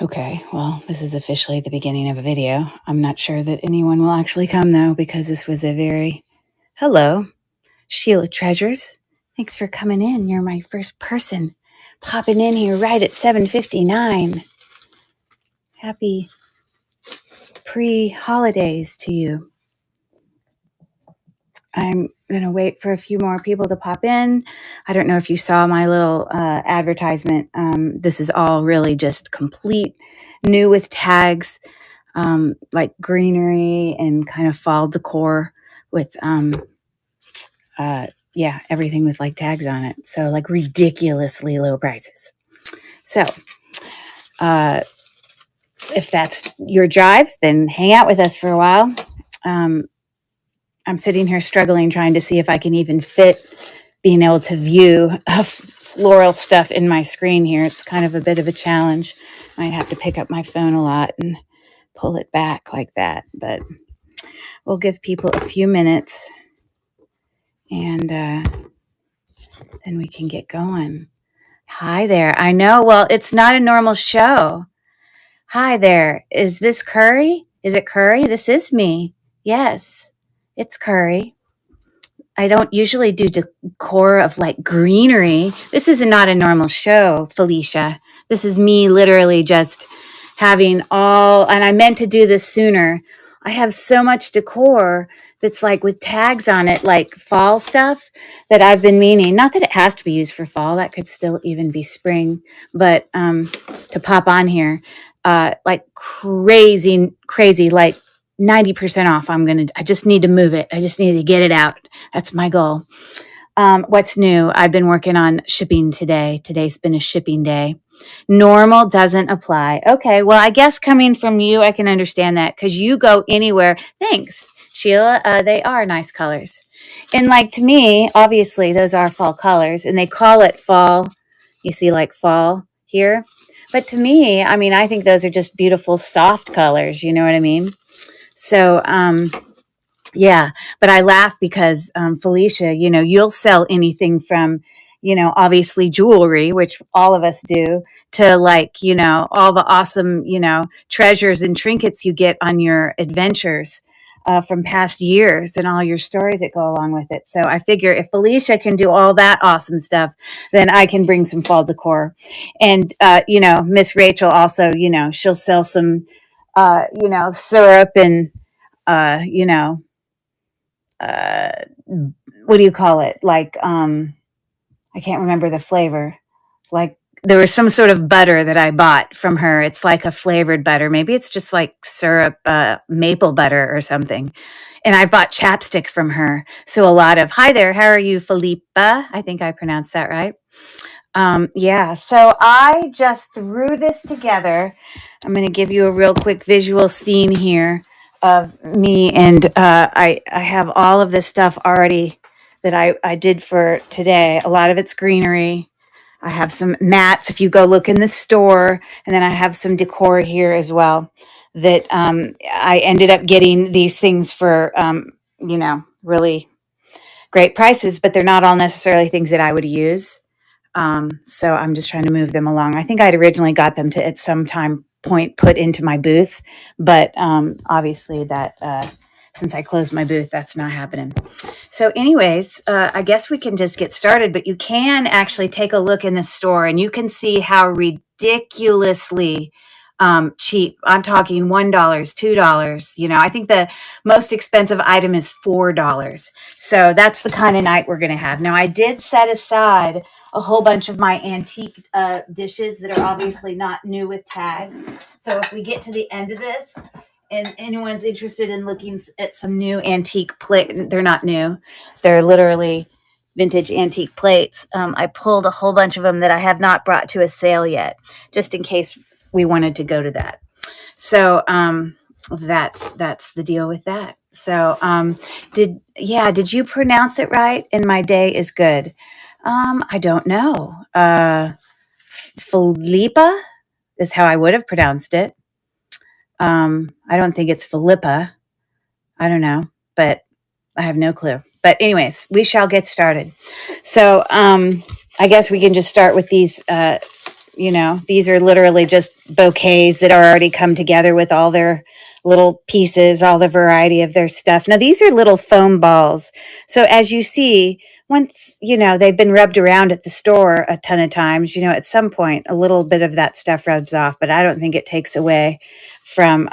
Okay, well, this is officially the beginning of a video. I'm not sure that anyone will actually come, though, because this was a very... Hello, Sheila Treasures. Thanks for coming in. You're my first person popping in here right at 7:59. Happy pre-holidays to you. I'm going to wait for a few more people to pop in. I don't know if you saw my little advertisement. This is all really just complete new with tags, like greenery and kind of fall decor with, everything with like tags on it. So like ridiculously low prices. So if that's your drive, then hang out with us for a while. I'm sitting here struggling, trying to see if I can even fit being able to view floral stuff in my screen here. It's kind of a bit of a challenge. I might have to pick up my phone a lot and pull it back like that, but we'll give people a few minutes and then we can get going. Hi there. I know, well, it's not a normal show. Hi there. Is this Curry? Is it Curry? This is me. Yes, it's Curry. I don't usually do decor of like greenery. This is not a normal show, Felicia. This is me literally just having all, and I meant to do this sooner. I have so much decor that's like with tags on it, like fall stuff that I've been meaning. Not that it has to be used for fall. That could still even be spring, but to pop on here, like crazy, like 90% off. I just need to move it. I just need to get it out. That's my goal. What's new? I've been working on shipping today. Today's been a shipping day. Normal doesn't apply. Okay, well, I guess coming from you, I can understand that because you go anywhere. Thanks, Sheila. They are nice colors. And like to me, obviously, those are fall colors and they call it fall. You see like fall here. But to me, I mean, I think those are just beautiful, soft colors. You know what I mean? So, yeah, but I laugh because, Felicia, you'll sell anything from, obviously jewelry, which all of us do, to like, all the awesome, treasures and trinkets you get on your adventures from past years and all your stories that go along with it. So I figure if Felicia can do all that awesome stuff, then I can bring some fall decor. And, Miss Rachel also, she'll sell some, syrup and, what do you call it? Like, I can't remember the flavor. Like there was some sort of butter that I bought from her. It's like a flavored butter. Maybe it's just like syrup, maple butter or something. And I bought chapstick from her. So a lot of, hi there, how are you, Felipa? I think I pronounced that right. Yeah, so I just threw this together. I'm going to give you a real quick visual scene here of me, and I have all of this stuff already that I did for today. A lot of it's greenery. I have some mats if you go look in the store, and then I have some decor here as well that I ended up getting these things for, really great prices, but they're not all necessarily things that I would use. So I'm just trying to move them along. I think I'd originally got them to at some point put into my booth, but obviously that since I closed my booth, that's not happening. So anyways, I guess we can just get started, but you can actually take a look in the store and you can see how ridiculously cheap. I'm talking $1, $2. I think the most expensive item is $4. So that's the kind of night we're going to have. Now I did set aside a whole bunch of my antique dishes that are obviously not new with tags. So if we get to the end of this and anyone's interested in looking at some new antique plate, they're not new. They're literally vintage antique plates. I pulled a whole bunch of them that I have not brought to a sale yet, just in case we wanted to go to that. So that's the deal with that. So did you pronounce it right? And my day is good. I don't know. Philippa is how I would have pronounced it. I don't think it's Philippa. I don't know, but I have no clue. But anyways, we shall get started. So I guess we can just start with these you know, these are literally just bouquets that are already come together with all their little pieces, all the variety of their stuff. Now, these are little foam balls. So as you see, once, you know, they've been rubbed around at the store a ton of times, you know, at some point, a little bit of that stuff rubs off, but I don't think it takes away from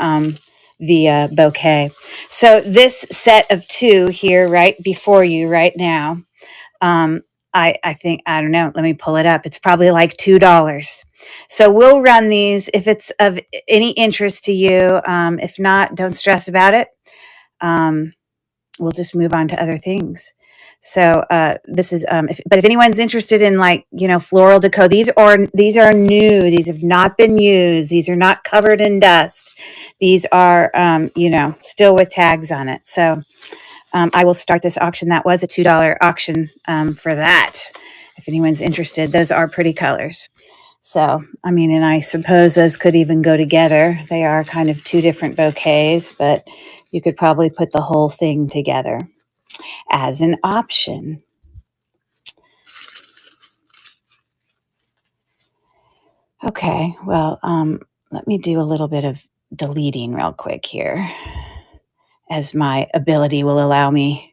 the bouquet. So this set of two here right before you right now, um, I think, I don't know, let me pull it up. It's probably like $2. So we'll run these if it's of any interest to you. If not, don't stress about it. Um, we'll just move on to other things. So this is, but if anyone's interested in, like, you know, floral decor, these are new. These have not been used. These are not covered in dust. These are, you know, still with tags on it. So I will start this auction. That was a $2 auction for that. If anyone's interested, those are pretty colors. So, I mean, and I suppose those could even go together. They are kind of two different bouquets, but you could probably put the whole thing together as an option. Okay, well, let me do a little bit of deleting real quick here, as my ability will allow me.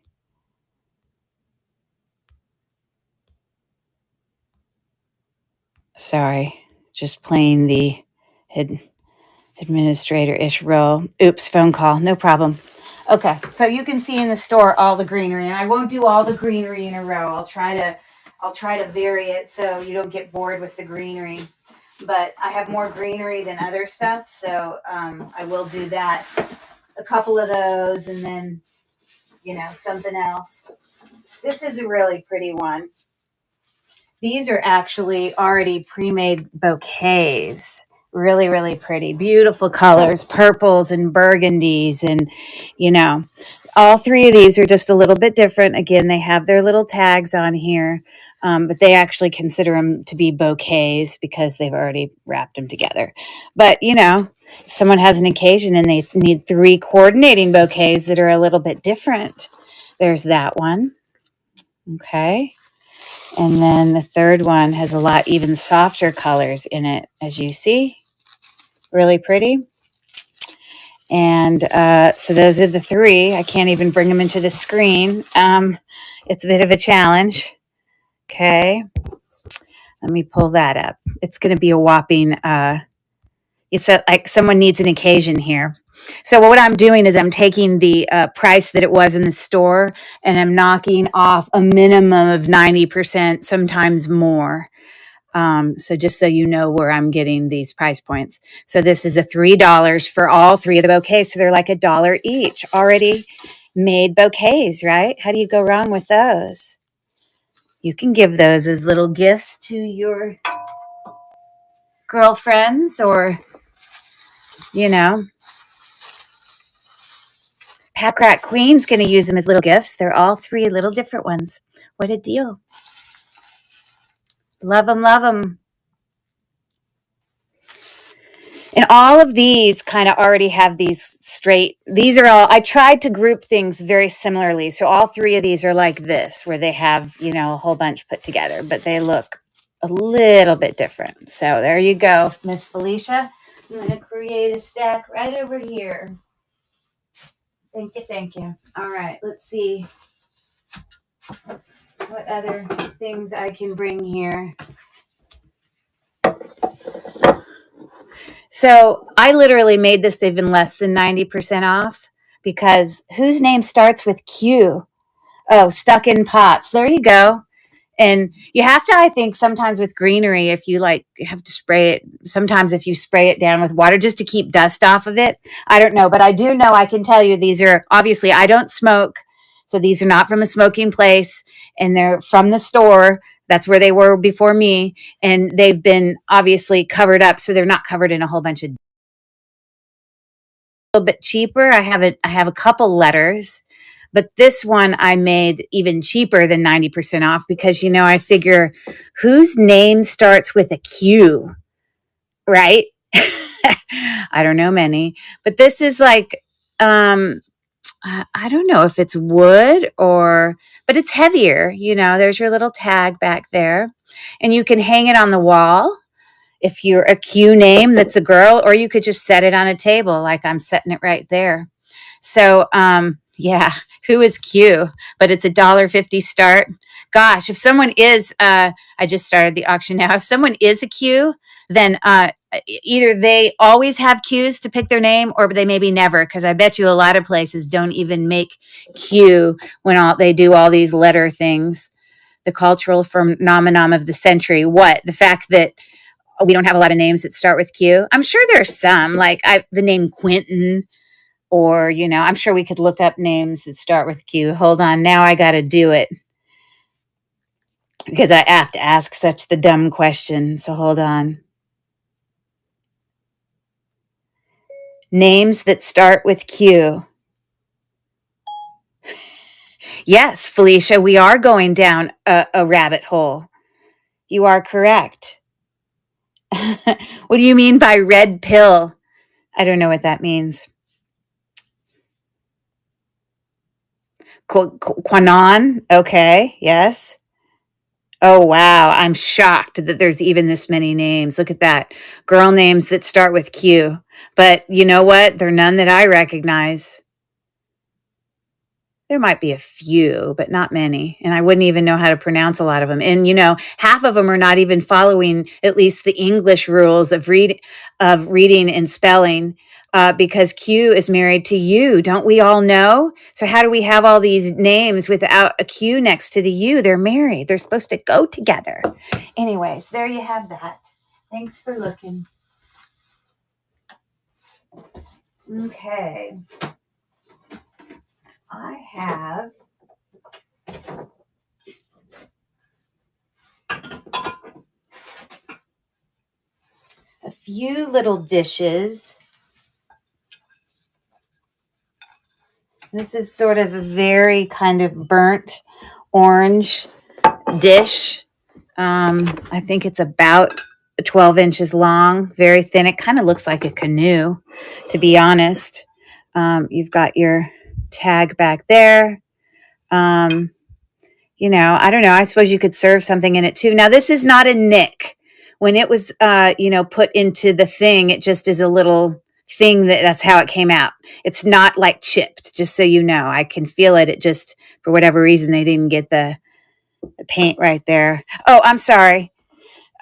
Sorry, just playing the administrator-ish role. Oops, phone call, no problem. Okay, so you can see in the store all the greenery, and I won't do all the greenery in a row. I'll try to vary it so you don't get bored with the greenery. But I have more greenery than other stuff, so I will do that. A couple of those, and then, you know, something else. This is a really pretty one. These are actually already pre-made bouquets. Really, really pretty. Beautiful colors, purples and burgundies. And, you know, all three of these are just a little bit different. Again, they have their little tags on here, but they actually consider them to be bouquets because they've already wrapped them together. But, you know, if someone has an occasion and they need three coordinating bouquets that are a little bit different, there's that one. Okay. And then the third one has a lot even softer colors in it, as you see. Really pretty. And so those are the three. I can't even bring them into the screen. It's a bit of a challenge. Okay. Let me pull that up. It's going to be a whopping, it's like someone needs an occasion here. So what I'm doing is I'm taking the price that it was in the store, and I'm knocking off a minimum of 90%, sometimes more. So just so you know where I'm getting these price points. So this is a $3 for all three of the bouquets. So they're like $1 each. Already made bouquets, right? How do you go wrong with those? You can give those as little gifts to your girlfriends, or, you know, Pat Crack Queen's going to use them as little gifts. They're all three little different ones. What a deal. Love them, love them. And all of these kind of already have these straight, these are all, I tried to group things very similarly. So all three of these are like this, where they have, you know, a whole bunch put together, but they look a little bit different. So there you go, Miss Felicia. I'm going to create a stack right over here. Thank you, thank you. All right, let's see what other things I can bring here. So I literally made this even less than 90% off, because whose name starts with Q? Oh, Stuck in Pots. There you go. And you have to, I think, sometimes with greenery, if you like have to spray it, sometimes if you spray it down with water just to keep dust off of it. I don't know, but I do know, I can tell you, these are obviously, I don't smoke. So these are not from a smoking place, and they're from the store. That's where they were before me. And they've been obviously covered up. So they're not covered in a whole bunch of, a little bit cheaper. I have a couple letters. But this one I made even cheaper than 90% off, because, you know, I figure whose name starts with a Q, right? I don't know many, but this is like, I don't know if it's wood but it's heavier. You know, there's your little tag back there, and you can hang it on the wall. if you're a Q name that's a girl, or you could just set it on a table like I'm setting it right there. So, yeah, who is Q? But it's $1.50 start. Gosh, if someone is, I just started the auction now. If someone is a Q, then either they always have Qs to pick their name, or they maybe never, because I bet you a lot of places don't even make Q when they do all these letter things. The cultural phenomenon of the century. What? The fact that we don't have a lot of names that start with Q. I'm sure there's some, like the name Quentin, or, I'm sure we could look up names that start with Q. Hold on. Now I got to do it because I have to ask such the dumb question. So hold on. Names that start with Q. Yes, Felicia, we are going down a rabbit hole. You are correct. What do you mean by red pill? I don't know what that means. Quanon? Okay, yes. Oh, wow. I'm shocked that there's even this many names. Look at that. Girl names that start with Q. But you know what? They're none that I recognize. There might be a few, but not many. And I wouldn't even know how to pronounce a lot of them. And, half of them are not even following at least the English rules of reading and spelling, because Q is married to U. Don't we all know? So how do we have all these names without a Q next to the U? They're married. They're supposed to go together. Anyways, there you have that. Thanks for looking. Okay. I have a few little dishes. This is sort of a very kind of burnt orange dish. I think it's about 12 inches long, very thin. It kind of looks like a canoe, to be honest. You've got your tag back there. I don't know. I suppose you could serve something in it too. Now, this is not a nick. When it was, put into the thing, it just is a little thing that's how it came out. It's not like chipped, just so you know. I can feel it. It just, for whatever reason, they didn't get the paint right there. Oh, I'm sorry.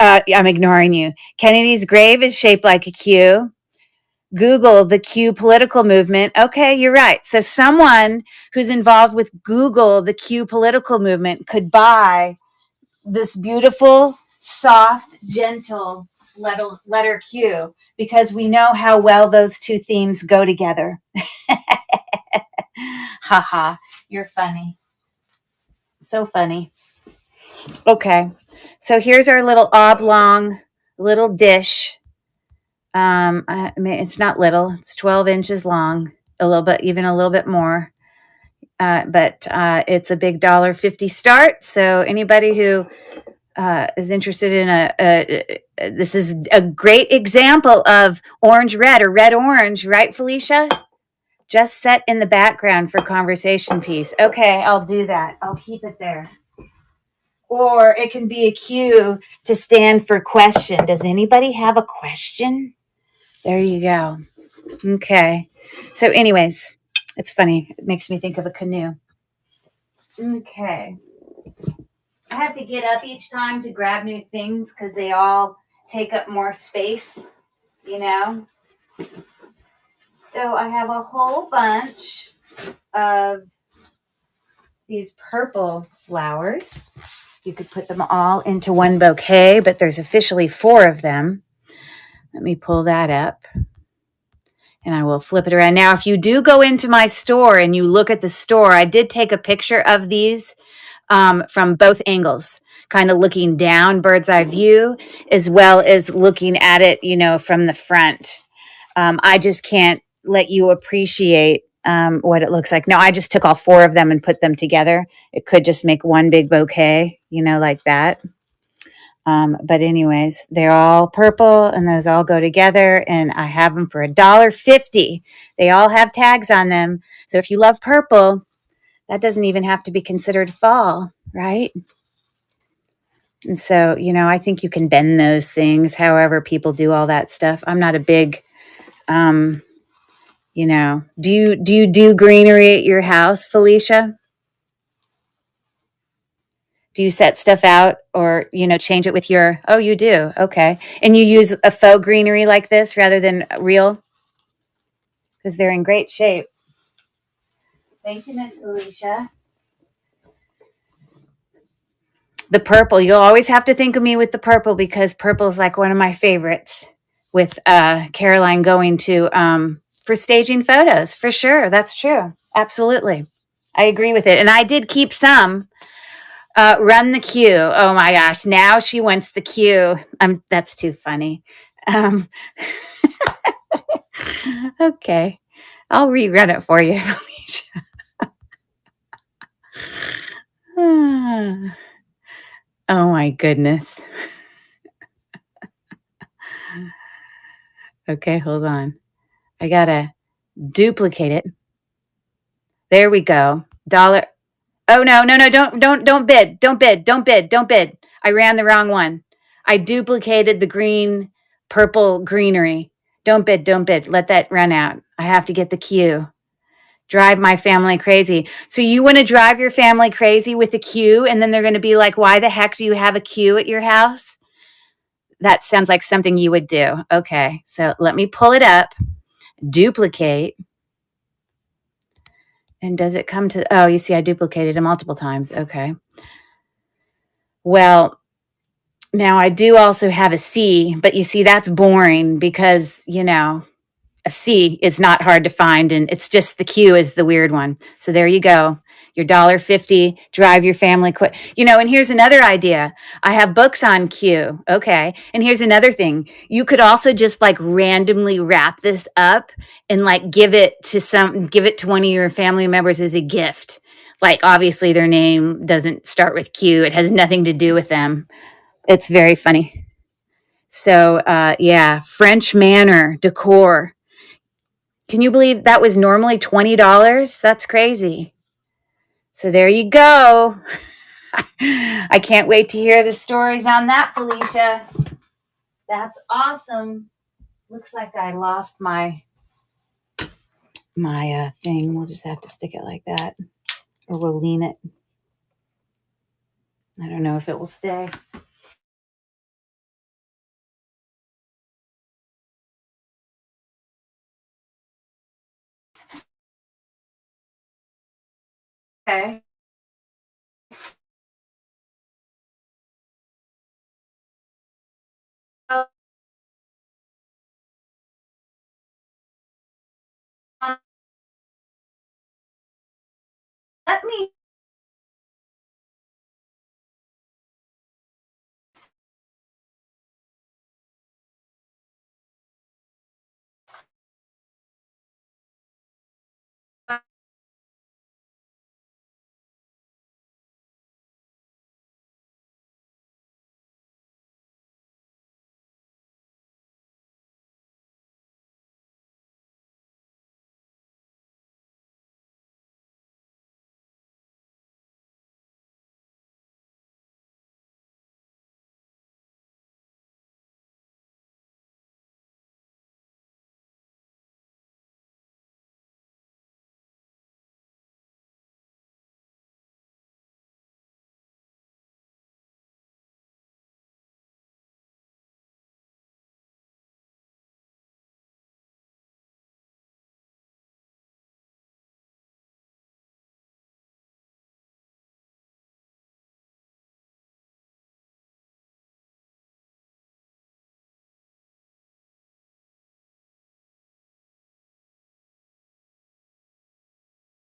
I'm ignoring you. Kennedy's grave is shaped like a Q. Google the Q political movement. Okay, you're right. So someone who's involved with Google the Q political movement could buy this beautiful, soft, gentle letter Q, because we know how well those two themes go together. Haha, you're funny. So funny. Okay, so here's our little oblong little dish. It's not little, it's 12 inches long, a little bit, even a little bit more. But it's a big $1.50 start. So anybody who is interested in this is a great example of orange red or red orange, right, Felicia? Just set in the background for conversation piece. Okay, I'll do that. I'll keep it there. Or it can be a Q to stand for question. Does anybody have a question? There you go. Okay. So anyways, it's funny. It makes me think of a canoe. Okay. I have to get up each time to grab new things because they all take up more space, So I have a whole bunch of these purple flowers. You could put them all into one bouquet, but there's officially 4 of them. Let me pull that up. And I will flip it around. Now, if you do go into my store and you look at the store, I did take a picture of these from both angles, kind of looking down, bird's eye view, as well as looking at it, from the front. I just can't let you appreciate what it looks like. No, I just took all 4 of them and put them together. It could just make one big bouquet, like that. But anyways, they're all purple and those all go together, and I have them for $1.50. They all have tags on them. So if you love purple, that doesn't even have to be considered fall, right? And so, I think you can bend those things however people do all that stuff. I'm not a big, um, do you do greenery at your house, Felicia? Do you set stuff out or, change it with oh, you do. Okay. And you use a faux greenery like this rather than real because they're in great shape. Thank you, Miss Felicia. The purple, you'll always have to think of me with the purple because purple is like one of my favorites with Caroline going to for staging photos. For sure. That's true. Absolutely. I agree with it. And I did keep some. Run the queue. Oh my gosh. Now she wants the queue. That's too funny. Um, okay. I'll rerun it for you, Felicia. Oh my goodness. Okay, hold on. I gotta duplicate it. There we go. Dollar. Oh no, no, no, don't bid. Don't bid. Don't bid. Don't bid. I ran the wrong one. I duplicated the purple greenery. Don't bid. Don't bid. Let that run out. I have to get the queue. Drive my family crazy. So you want to drive your family crazy with a queue, and then they're going to be like, why the heck do you have a queue at your house? That sounds like something you would do. Okay, so let me pull it up, duplicate. And does it come to, oh, you see, I duplicated it multiple times. Okay. Well, now I do also have a C, but you see, that's boring because, a C is not hard to find, and it's just the Q is the weird one. So there you go. Your $1.50, drive your family quick. And here's another idea. I have books on Q. Okay. And here's another thing. You could also just like randomly wrap this up and like give it to one of your family members as a gift. Like obviously their name doesn't start with Q. It has nothing to do with them. It's very funny. So yeah, French Manor Decor. Can you believe that was normally $20? That's crazy. So there you go. I can't wait to hear the stories on that, Felicia. That's awesome. Looks like I lost my thing. We'll just have to stick it like that, or we'll lean it. I don't know if it will stay. Okay.